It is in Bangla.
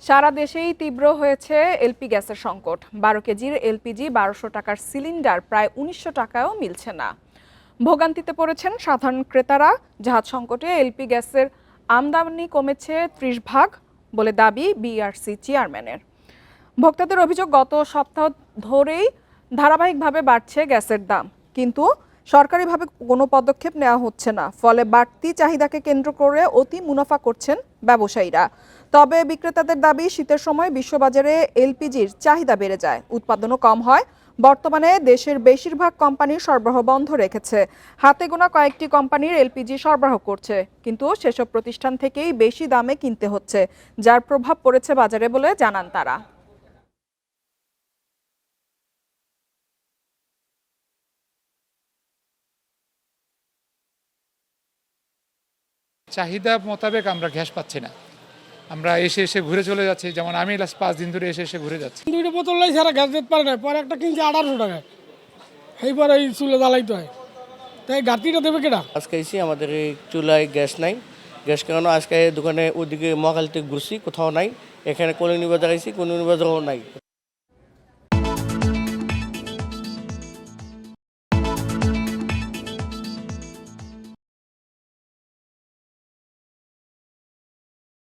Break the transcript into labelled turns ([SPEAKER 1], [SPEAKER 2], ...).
[SPEAKER 1] সারা দেশেই তীব্র হয়েছে এলপি গ্যাসের সংকট। ১২ কেজির এলপিজি ১২০০ টাকার সিলিন্ডার প্রায় ১৯০০ টাকায়ও মিলছে না। ভোগান্তিতে পড়েছেন সাধারণ ক্রেতারা। জাহাজ সংকটে এলপি গ্যাসের আমদানি কমেছে ৩০% বলে দাবি বিইআরসি চেয়ারম্যানের। ভোক্তাদের অভিযোগ, গত সপ্তাহ ধরেই ধারাবাহিকভাবে বাড়ছে গ্যাসের দাম, কিন্তু সরকারিভাবে কোনো পদক্ষেপ নেওয়া হচ্ছে না। ফলে বাড়তি চাহিদাকে কেন্দ্র করে অতি মুনাফা করছেন ব্যবসায়ীরা। তবে বিক্রেতাদের দাবি, শীতের সময় বিশ্ববাজারে এলপিজির চাহিদা বেড়ে যায়, উৎপাদনও কম হয়। বর্তমানে দেশের বেশিরভাগ কোম্পানি সরবরাহ বন্ধ রেখেছে। হাতে গোনা কয়েকটি কোম্পানির এলপিজি সরবরাহ করছে, কিন্তু সেসব প্রতিষ্ঠান থেকেই বেশি দামে কিনতে হচ্ছে, যার প্রভাব পড়েছে বাজারে বলে জানান তারা।
[SPEAKER 2] চাহিদা মোতাবেক আমরা গ্যাস পাচ্ছি না। আমরা এসে এসে ঘুরে চলে যাচ্ছি, যেমন আমি লাস্ট 5 দিন ধরে এসে এসে ঘুরে যাচ্ছি।
[SPEAKER 3] 2টা বোতল লাই সারা গ্যাস দিতে পারে না, পরে একটা কিনছে 1800 টাকায়, এইবার এই চুলে জ্বালাইতে হয়, তাই গাতিটা দেবে কেটা?
[SPEAKER 4] আজকে এসে আমাদের এই চুলায় গ্যাস নাই। গ্যাস কেন আজকে দোকানে ওদিকে মহাকাল থেকে ঘুরছি, কোথাও নাই। এখানে কলোনি বাজার আইসি, কলোনি বাজারও নাই।